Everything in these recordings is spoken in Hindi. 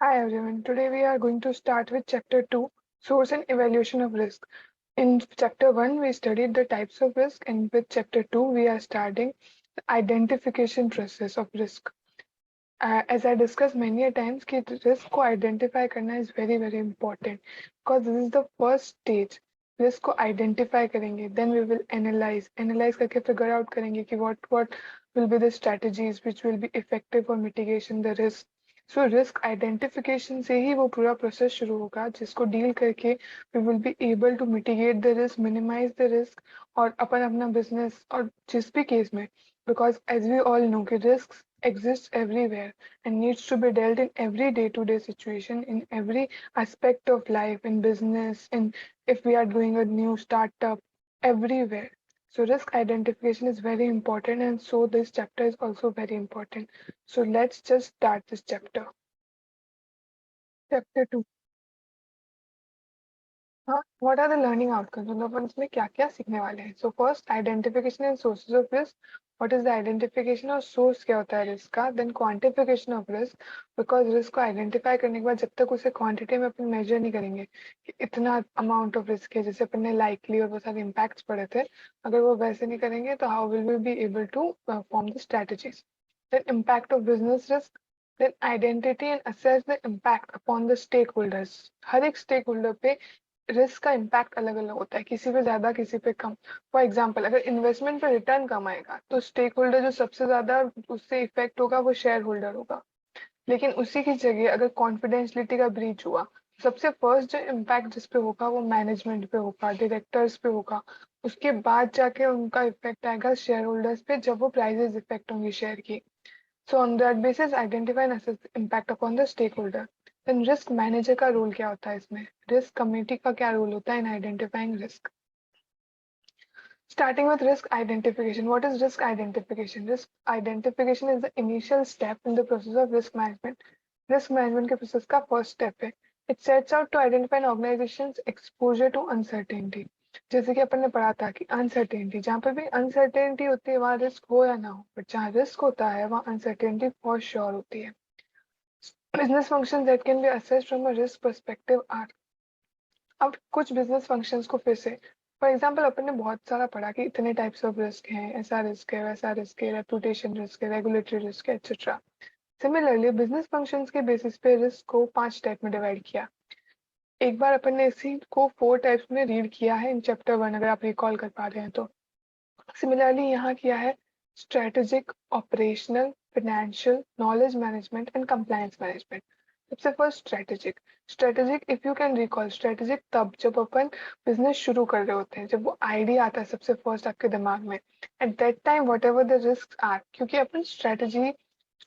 Hi everyone. Today we are going to start with chapter 2, Source and Evaluation of Risk. In chapter 1 we studied the types of risk, and with chapter 2 we are starting the identification process of risk. As I discussed many a times कि risk को identify करना is very important because this is the first stage. Risk को identify करेंगे, then we will analyze करके figure out करेंगे कि what will be the strategies which will be effective for mitigation the risk. So risk identification से ही वो पूरा प्रोसेस शुरू होगा जिसको डील करके we will be able to mitigate the risk, minimize the risk और अपन अपना बिजनेस और जिस भी केस में, because as we all know कि risk exists everywhere and needs to be dealt in every day-to-day situation, in every aspect of life, in business, in if we are doing a new startup, everywhere. So risk identification is very important, and so this chapter is also very important. So let's just start this chapter. Chapter 2. हाँ, what are the learning outcomes? मतलब अपन इसमें क्या क्या सीखने वाले हैं? So first, identification and sources of risk. What is the identification और source क्या होता है risk का? Then quantification of risk, because risk को identify करने के बाद जब तक उसे quantity में अपन measure नहीं करेंगे कि इतना amount of risk है, जैसे अपन ने likely और वो सारे impacts पढ़े थे, अगर वो वैसे नहीं करेंगे तो how will we be able to form the strategies? Then impact of business risk. Then identity and assess the impact upon the stakeholders. हर एक stakeholder पे रिस्क का इम्पैक्ट अलग अलग होता है, किसी पे ज्यादा किसी पे कम. फॉर एग्जाम्पल, अगर इन्वेस्टमेंट पे रिटर्न कम आएगा तो स्टेक होल्डर जो सबसे ज्यादा उससे इफेक्ट होगा वो शेयर होल्डर होगा. लेकिन उसी की जगह अगर कॉन्फिडेंशियलिटी का ब्रीच हुआ, सबसे फर्स्ट जो इम्पैक्ट जिस पे होगा वो मैनेजमेंट पे होगा, डायरेक्टर्स पे होगा. उसके बाद जाके उनका इफेक्ट आएगा शेयर होल्डर्स पे जब वो प्राइजेस इफेक्ट होंगी शेयर की. So on that basis, identify and assess the impact upon the stakeholder. Then risk manager का रोल क्या होता है इसमें? Risk committee का क्या रोल होता है in identifying risk? Starting with risk identification. What is risk identification? Risk identification is the initial step in the process of risk management. Risk management के process का first step है. It sets out to identify an organization's exposure to uncertainty. जैसे कि अपन ने पढ़ा था कि अनसर्टेनिटी, जहाँ पे भी अनसर्टेनिटी होती है वहाँ रिस्क हो या ना हो, बट जहाँ रिस्क होता है वहाँ अनसर्टेनिटी फॉर श्योर होती है. Business functions that can be assessed from a risk perspective are. अब कुछ बिजनेस फंक्शंस को फिर से, फॉर एग्जाम्पल अपन ने बहुत सारा पढ़ा कि इतने टाइप्स ऑफ रिस्क हैं, ऐसा रिस्क है, वैसा रिस्क है, रेपुटेशन रिस्क है, रेगुलेटरी रिस्क है, एक्सेट्रा. सिमिलरली बिजनेस फंक्शंस के बेसिस पे रिस्क को 5 टाइप में डिवाइड किया. एक बार अपन ने इसी को 4 टाइप्स में रीड किया है इन चैप्टर 1, अगर आप रिकॉल कर पा रहे हैं तो. सिमिलरली यहाँ किया है strategic, operational, financial, knowledge management and compliance management. सबसे first strategic. Strategic, if you can recall, strategic तब जब अपन बिजनेस शुरू कर रहे होते हैं, जब वो आइडिया आता है सबसे फर्स्ट आपके दिमाग में. At that time whatever the risk are, क्योंकि अपन स्ट्रेटेजी,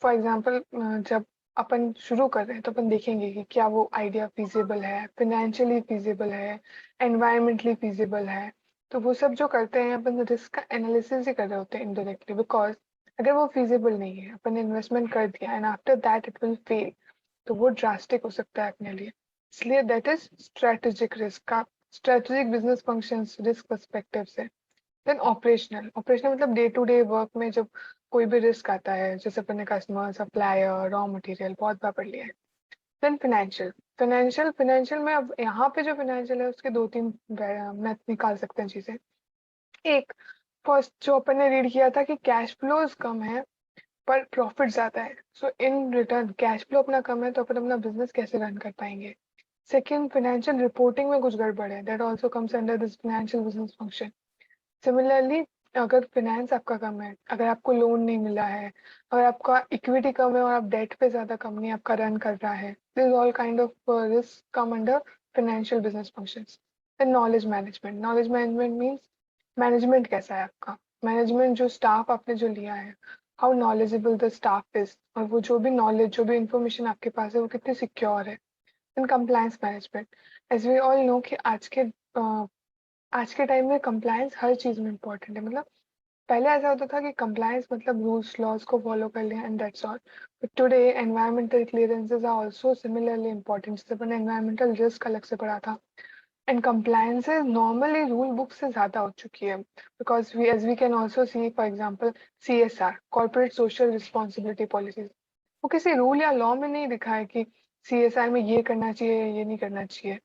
फॉर एग्जाम्पल जब अपन शुरू कर रहे हैं तो अपन देखेंगे कि क्या वो आइडिया फिजिबल है, फाइनेंशियली फिजिबल है, एनवायरमेंटली फिजिबल है. तो वो सब जो करते हैं अपन रिस्क का एनालिसिस ही कर रहे होते हैं इनडायरेक्टली, बिकॉज अगर वो फिजिबल नहीं है, अपन ने इन्वेस्टमेंट कर दिया and after that it will fail, तो वो ड्रास्टिक हो सकता है अपने लिए. इसलिए दैट इज स्ट्रेटेजिक रिस्क का, strategic business functions risk perspective से. Then operational. ऑपरेशनल मतलब डे टू डे वर्क में जब कोई भी रिस्क आता है, जैसे अपन ने कस्टमर, सप्लायर, रॉ मटेरियल, बहुत बार पढ़ लिया है. Then financial. फाइनेंशियल में अब यहाँ पे जो फाइनेंशियल है उसके 2-3 मैथ निकाल सकते हैं चीजें. एक, फर्स्ट जो अपन ने रीड किया था कि कैश फ्लोज कम है पर प्रॉफिट ज्यादा है, सो इन रिटर्न कैश फ्लो अपना कम है तो अपन अपना बिजनेस कैसे रन कर पाएंगे. सेकेंड, फाइनेंशियल रिपोर्टिंग में कुछ गड़बड़ है, that also comes under this financial business function. Similarly, अगर फाइनेंस आपका कम है, अगर आपको लोन नहीं मिला है, अगर आपका इक्विटी कम है और आप डेट पे ज्यादा कंपनी आपका रन कर रहा है, this all kind of risk come under financial business functions. Then knowledge management. Knowledge management means management कैसा है आपका, मैनेजमेंट जो स्टाफ आपने जो लिया है, how knowledgeable the staff is, और वो जो भी नॉलेज, जो भी इंफॉर्मेशन आपके पास है वो कितनी सिक्योर है. In compliance management. As we all know कि आज के टाइम में कंप्लायंस हर चीज में इंपॉर्टेंट है. मतलब पहले ऐसा होता था कि कंप्लायंस मतलब रूल्स लॉज को फॉलो कर लिया and that's all, but today environmental clearances are also similarly important. जैसे अपन एनवायरमेंटल रिस्क अलग से पढ़ा था, and compliances normally rule book से ज्यादा हो चुकी है, because we as we can also see for example CSR, corporate social responsibility policies, वो किसी रूल या लॉ में नहीं दिखा है कि CSR में ये करना चाहिए, ये नहीं करना चाहिए.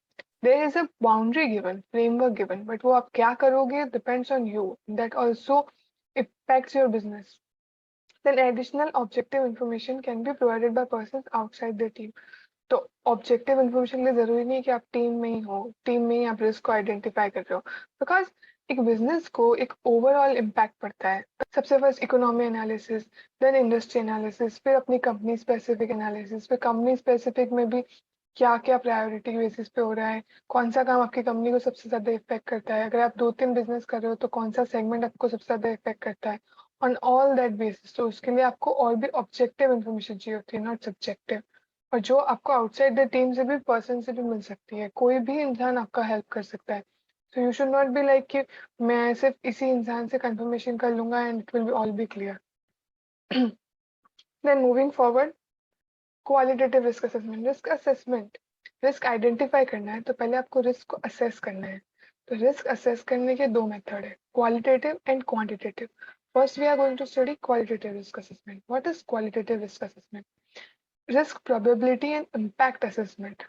There is a boundary given, framework given, but वो आप क्या करोगे depends on you. That also impacts your business. Then additional objective information can be provided by persons outside the team. तो ऑब्जेक्टिव इन्फॉर्मेशन के लिए जरूरी नहीं कि आप टीम में ही हो, टीम में ही आप रिस्क को आइडेंटिफाई कर रहे हो, बिकॉज एक बिजनेस को एक ओवरऑल इम्पैक्ट पड़ता है. सबसे first economy analysis, then industry analysis, फिर अपनी कंपनी स्पेसिफिक एनालिसिस, फिर कंपनी स्पेसिफिक में भी क्या क्या प्रायोरिटी बेसिस पे हो रहा है, कौन सा काम आपकी कंपनी को सबसे ज्यादा इफेक्ट करता है, अगर आप 2-3 बिजनेस कर रहे हो तो कौन सा सेगमेंट आपको सबसे ज्यादा इफेक्ट करता है, ऑन ऑल दैट बेसिस. तो उसके लिए आपको और भी ऑब्जेक्टिव इन्फॉर्मेशन चाहिए होती है, नॉट सब्जेक्टिव. और जो आपको आउटसाइड द टीम से भी, पर्सन से भी मिल सकती है, कोई भी इंसान आपका हेल्प कर सकता है. So you should not be like कि मैं सिर्फ इसी इंसान से कंफर्मेशन कर लूंगा and it will be all be clear. Then moving forward, qualitative risk assessment. Risk assessment, risk identify करना है तो पहले आपको रिस्क को असेस करना है. तो रिस्क असेस करने के 2 मेथड है, qualitative and quantitative. First we are going to study qualitative risk assessment. What is qualitative risk assessment? Risk probability and impact assessment.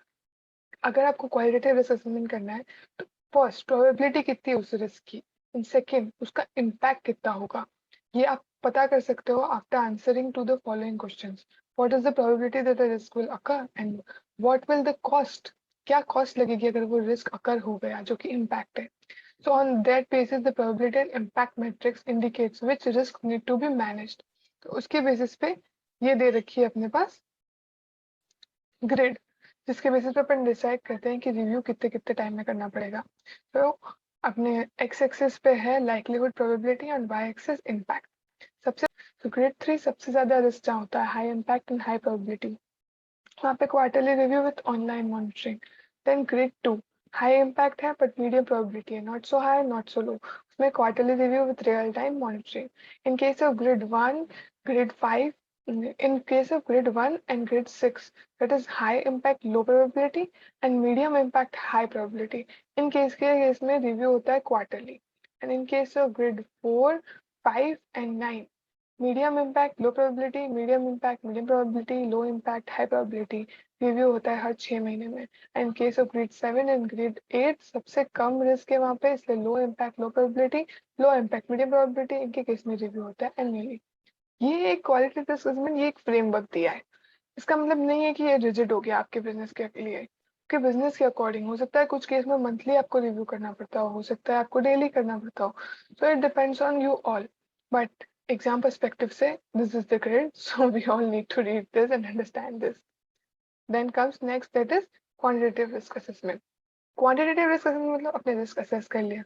अगर आपको क्वालिटेटिव रिस्क असेसमेंट करना है तो फर्स्ट प्रोबेबिलिटी कितनी है उस रिस्क की, एंड सेकंड उसका इम्पैक्ट कितना होगा. ये आप पता कर सकते हो after answering to the following questions. What is the probability that the risk will occur and what will the cost, क्या कॉस्ट लगेगी अगर वो रिस्क अकर हो गया जो कि इम्पैक्ट है. So on that basis the probability and impact matrix indicates which risk need to be managed. तो उसके बेसिस पे ये दे रखी है अपने पास ग्रिड, जिसके बेसिस पे अपन डिसाइड करते हैं कि रिव्यू कितने कितने टाइम में करना पड़ेगा. तो अपने एक्स एक्सिस पे है लाइक्लीहुड प्रोबेबिलिटी और वाई एक्सिस इम्पैक्ट. सबसे तो ग्रेड 3 सबसे ज्यादा रिस्क जहाँ होता है high impact and high probability, वहाँ पे quarterly review with online monitoring. Then grade 2 high impact है बट मीडियम प्रोबेबिलिटी है, not so high not so low, उसमें quarterly review with real time monitoring. In case of grade 1, grade 5, in case of grade 1 and grade 6, that is high impact low probability and medium impact high probability. In case में review होता है quarterly. And in case of grade 4, 5 and 9, medium impact low probability, medium impact medium probability, low impact high probability, review होता है हर 6 महीने में. And in case of grade 7 and grade 8 सबसे कम रिस्क है वहाँ पे, इसलिए low impact low probability, low impact medium probability इनके केस में रिव्यू होता है annually. ये एक क्वालिटेटिव असेसमेंट, ये एक फ्रेमवर्क दिया है. इसका मतलब नहीं है कि ये रिजिड हो गया आपके बिजनेस के लिए, आपके बिजनेस के अकॉर्डिंग हो सकता है. कुछ केस में मंथली आपको रिव्यू करना पड़ता हो सकता है आपको डेली करना पड़ता हो. So it depends on you all, but exam perspective से this is the grade, so we all need to read this and understand this. Then comes next, that is quantitative risk assessment. Quantitative risk assessment मतलब अपने रिस्क असेस कर लिया,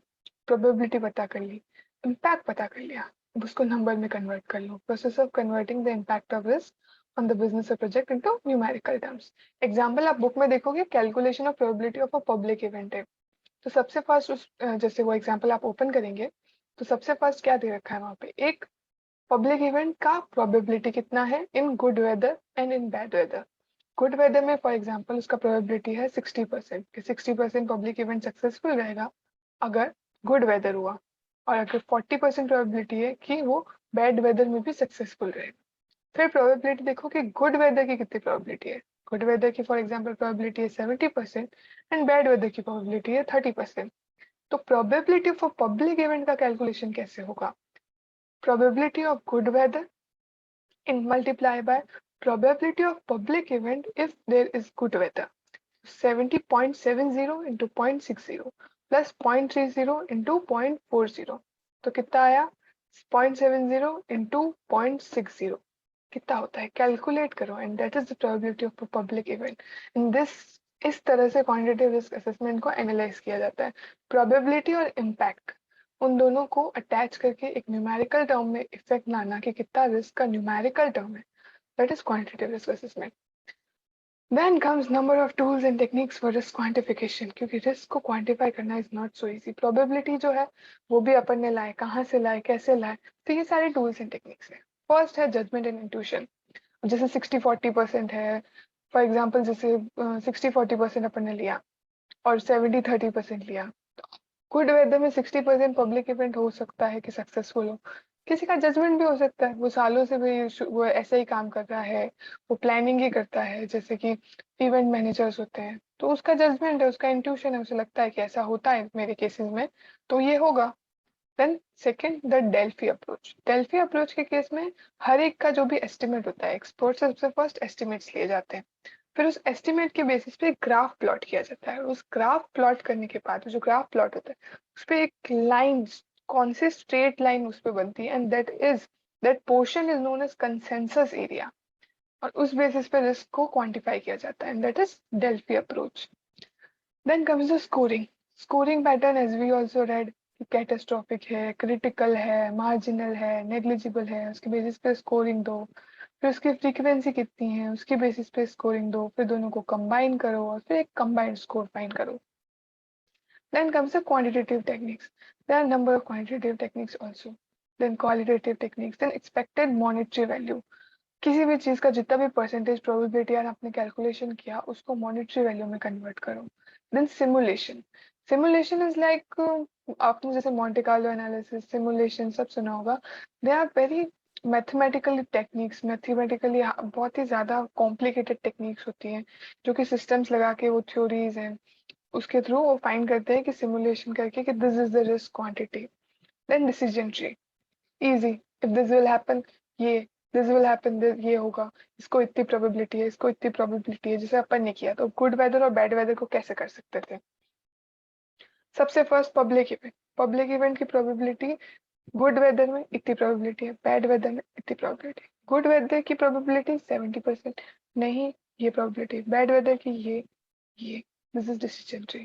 प्रोबेबिलिटी पता कर ली, इम्पैक्ट पता कर लिया, अब उसको नंबर में कन्वर्ट कर लो. Process of converting the impact of risk on the business और project into numerical terms. Example आप बुक में देखोगे calculation of probability of a public event है. तो सबसे फर्स्ट उस जैसे वो एग्जांपल आप ओपन करेंगे तो सबसे फर्स्ट क्या दे रखा है वहां पे, एक पब्लिक इवेंट का प्रोबेबिलिटी कितना है in good weather and in bad weather. Good weather में फॉर एग्जाम्पल उसका प्रोबेबिलिटी है 60%, कि 60% पब्लिक इवेंट सक्सेसफुल रहेगा अगर गुड वेदर हुआ, और अगर 40% प्रोबेबिलिटी है कि वो बैड वेदर में भी सक्सेसफुल रहेगा. फिर प्रोबेबिलिटी देखो कि गुड वेदर की कितनी प्रोबेबिलिटी है. गुड वेदर की फॉर एग्जाम्पल प्रोबेबिलिटी है 70% एंड बैड वेदर की प्रोबेबिलिटी है 30%. तो प्रोबेबिलिटी फॉर पब्लिक इवेंट का कैलकुलेशन कैसे होगा, probability of good weather in multiply by probability of public event if there is good weather. 70.70 into 0.60 plus 0.30 into 0.40. तो कितना आया 0.70 into 0.60 कितना होता है, कैलकुलेट करो, and that is the probability of a public event. In this, इस तरह से क्वांटिटेटिव रिस्क असेसमेंट को एनालाइज किया जाता है. प्रोबेबिलिटी और इम्पैक्ट उन दोनों को अटैच करके एक न्यूमेरिकल टर्म में इफेक्ट लाना कि कितना रिस्क का न्यूमेरिकल टर्म है, that is quantitative risk assessment. Then comes number of tools and techniques for risk quantification, क्योंकि रिस्क को क्वांटिफाई करना is not so easy. Probability जो है वो भी अपन ने लाए, कहाँ से लाए कैसे लाए, तो ये सारे टूल्स एंड टेक्निक्स है. फर्स्ट है जजमेंट एंड इंट्यूशन. जैसे 60-40% है, फॉर एग्जाम्पल जैसे 60-40% अपन ने लिया और 70-30% लिया. गुड वेदर में 60% पब्लिक इवेंट हो सकता है कि सक्सेसफुल हो, किसी का जजमेंट भी हो सकता है, वो सालों से भी वो ऐसा ही काम कर रहा है, वो प्लानिंग ही करता है, जैसे कि इवेंट मैनेजर्स होते हैं, तो उसका जजमेंट है, उसका इंट्यूशन है, उसे लगता है कि ऐसा होता है मेरे केसेस में, तो ये होगा। Then second, the Delphi approach. Delphi approach के केस में हर एक का जो भी एस्टिमेट होता है, एक्सपर्ट से सबसे फर्स्ट एस्टिमेट्स लिए जाते हैं, फिर उस एस्टिमेट के बेसिस पे ग्राफ प्लॉट किया जाता है। उस ग्राफ प्लॉट करने के बाद जो ग्राफ प्लॉट होता है उस पे एक लाइन, कौन सी स्ट्रेट लाइन उस पे बनती है, and that portion is known as consensus area, और उस बेसिस पे रिस्क को क्वांटिफाई किया जाता है, and that is Delphi approach. Then comes the scoring. Scoring pattern, as we also read, catastrophic है, क्रिटिकल है, मार्जिनल है, नेग्लिजिबल है, उसके बेसिस पे स्कोरिंग दो, फिर उसकी फ्रीक्वेंसी कितनी है उसके बेसिस पे स्कोरिंग दो, फिर दोनों को कंबाइन करो और फिर एक कंबाइंड स्कोर फाइंड करो। Then comes the quantitative techniques. There are a number of quantitative techniques also. Then qualitative techniques. Then expected monetary value. किसी भी चीज का जितना भी परसेंटेज प्रोबेबिलिटी आपने कैलकुलेशन किया उसको मॉनेटरी वैल्यू में कन्वर्ट करो। Then simulation. Simulation is like, आपने जैसे मॉन्टे कार्लो एनालिसिस, सिमुलेशन सब सुना होगा। They are very mathematically techniques, mathematically बहुत ही ज्यादा कॉम्प्लिकेटेड टेक्निक्स होती हैं, जो कि सिस्टम्स लगा के वो थ्योरीज हैं, उसके थ्रू वो फाइंड करते हैं कि सिमुलेशन करके कि this is the risk quantity. Then decision tree, easy, if this will happen, ये दिस विल हैपन, ये होगा, इसको इतनी प्रोबेबिलिटी है, इसको इतनी प्रोबेबिलिटी है, जैसे अपन ने किया तो गुड वेदर और बैड वेदर को कैसे कर सकते थे। सबसे first public event. Public event की प्रोबेबिलिटी, गुड वेदर में इतनी प्रोबेबिलिटी है, बैड वेदर में इतनी प्रोबेबिलिटी है। गुड वेदर की प्रोबेबिलिटी 70%, नहीं ये प्रोबेबिलिटी, बैड वेदर की ये this is decision tree.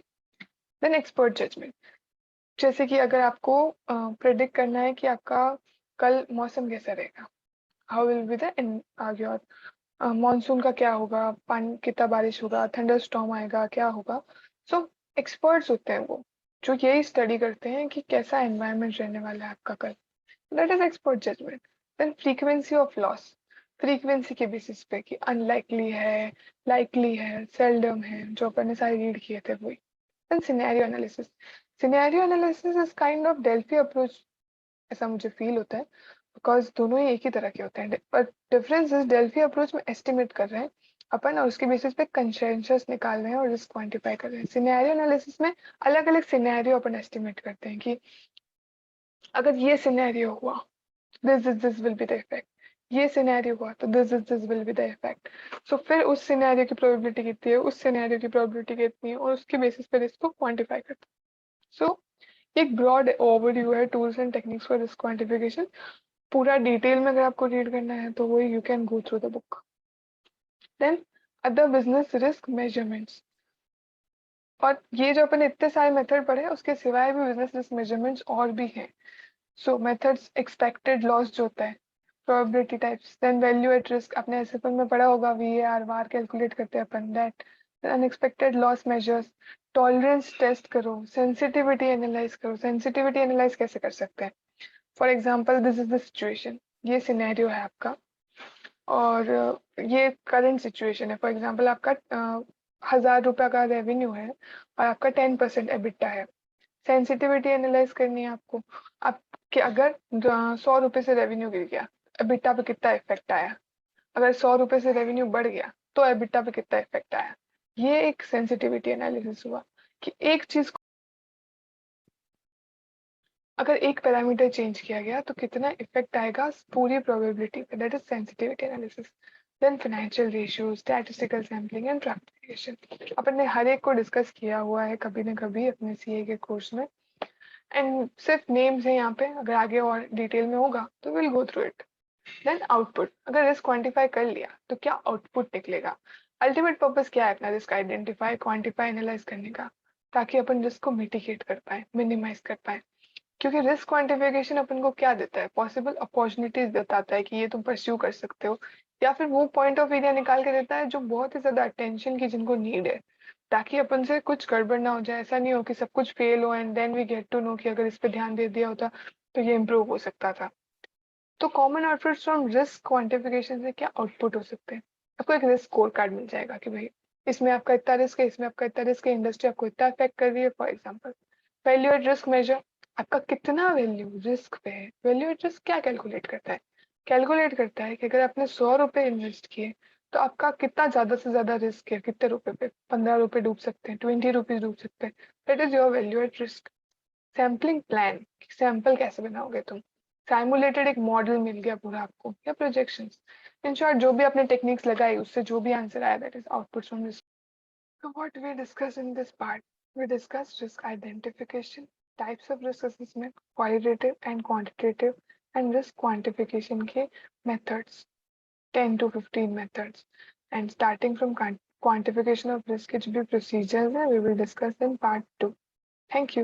Then expert judgement. जैसे कि अगर आपको प्रेडिक्ट करना है कि आपका कल मौसम कैसा रहेगा, how will be the your monsoon का क्या होगा, पानी कितना बारिश होगा, थंडर स्टॉर्म आएगा, क्या होगा। सो एक्सपर्ट्स होते हैं वो, जो यही स्टडी करते हैं कि कैसा एनवायरनमेंट रहने वाला है आपका कल। That is expert judgement. Then frequency of loss. Frequency के बेसिस पे कि अनलाइकली है, लाइकली है, सेल्डम है, जो अपन ने सारे रीड किए थे वही। Then scenario analysis. Scenario analysis is kind of Delphi approach, ऐसा मुझे फील होता है, बिकॉज दोनों ही एक ही तरह के होते हैं, but difference is Delphi approach में एस्टिमेट कर रहे हैं अपन और उसके बेसिस पे कंसेंसस निकाल रहे हैं और रिस्क क्वांटिफाई कर रहे हैं। सिनेरियो एनालिसिस में अलग अलग सिनेरियो अपन एस्टिमेट करते हैं कि अगर ये सिनेरियो हुआ, this will be the effect, ये सिनेरियो हुआ तो this will be the effect. So फिर उस सिनेरियो की प्रोबेबिलिटी कितनी है, उस सिनेरियो की प्रोबेबिलिटी कितनी है, और उसके बेसिस पे रिस्क को क्वांटिफाई करते हैं। सो एक ब्रॉड ओवरव्यू है tools and techniques for risk quantification. पूरा डिटेल में अगर आपको रीड करना है तो वही you can go through the book. Then other business risk measurements. और ये जो अपन इतने सारे मेथड पढ़े उसके सिवाय भी बिजनेस रिस्क मेजरमेंट्स और भी हैं। सो मेथड्स, एक्सपेक्टेड लॉस जो होता है, probability types, then value at risk, आपने एसएफएल में पढ़ा होगा, वीएआर वार कैलकुलेट करते हैं अपन, that, unexpected loss measures, tolerance test करो, सेंसिटिविटी एनालाइज करो। सेंसिटिविटी एनालाइज कैसे कर सकते हैं, for example this is the situation, ये सिनेरियो है आपका, और ये करंट सिचुएशन है, फॉर एग्जाम्पल आपका 1,000 रुपया का रेवेन्यू है और आपका 10% एबिटा है। सेंसिटिविटी एनालाइज करनी है आपको, आपके अगर 100 रुपये से रेवेन्यू गिर गया, एबिटा पे कितना इफेक्ट आया, अगर 100 रुपये से रेवेन्यू बढ़ गया तो एबिटा पे कितना इफेक्ट आया। ये एक सेंसिटिविटी एनालिसिस हुआ कि एक चीज, अगर एक पैरामीटर चेंज किया गया तो कितना इफेक्ट आएगा पूरी प्रोबेबिलिटी पे, that is sensitivity analysis. Then financial ratio, statistical sampling and transformation, अपन ने हर एक को डिस्कस किया हुआ है कभी ना कभी अपने सीए के कोर्स में, एंड सिर्फ नेम्स है यहाँ पे, अगर आगे और डिटेल में होगा तो will go through it. Then output, अगर रिस्क क्वांटिफाई कर लिया तो क्या आउटपुट निकलेगा। अल्टीमेट पर्पस क्या है अपना रिस्क आइडेंटिफाई, क्वांटिफाई, एनालाइज करने का, ताकि अपन रिस्क को मिटिगेट कर पाए, मिनिमाइज कर पाए। क्योंकि रिस्क क्वांटिफिकेशन अपन को क्या देता है, पॉसिबल अपॉर्चुनिटीज बताता है कि ये तुम परस्यू कर सकते हो, या फिर वो पॉइंट ऑफ एरिया निकाल के देता है जो बहुत ही ज्यादा अटेंशन की जिनको नीड है, ताकि अपन से कुछ गड़बड़ ना हो जाए, ऐसा नहीं हो कि सब कुछ फेल हो and then we get to know कि अगर इस पे ध्यान दे दिया होता तो ये इम्प्रूव हो सकता था। तो common outputs from risk quantification से क्या आउटपुट हो सकते हैं, आपको एक रिस्क स्कोर कार्ड मिल जाएगा कि भाई इसमें आपका इतना रिस्क है, इसमें आपका इतना रिस्क है, इंडस्ट्री आपको इतना अफेक्ट कर रही है, for example. Value at risk measure, आपका कितना वैल्यू रिस्क पे है। वैल्यू एट रिस्क क्या कैलकुलेट करता है? कैलकुलेट करता है कि अगर आपने 100 रुपए इन्वेस्ट किए तो आपका कितना ज्यादा से ज्यादा रिस्क है, कितने रुपए पे? 15 रुपए डूब सकते हैं, 20 रुपीज डूब सकते हैं। That is your value at risk. Sampling plan, sample कैसे बनाओगे तुम? साइमुलेटेड एक मॉडल मिल गया पूरा आपको, या प्रोजेक्शंस। इन शॉर्ट जो भी आपने टेक्निक्स लगाई उससे जो भी आंसर आया, that is output from risk. So what we discussed in this part, we discussed risk identification, types of risk assessment, qualitative and quantitative, and risk quantification के methods, 10 to 15 methods. And starting from quantification of risk के जो भी procedures हैं, we will discuss in part 2. Thank you.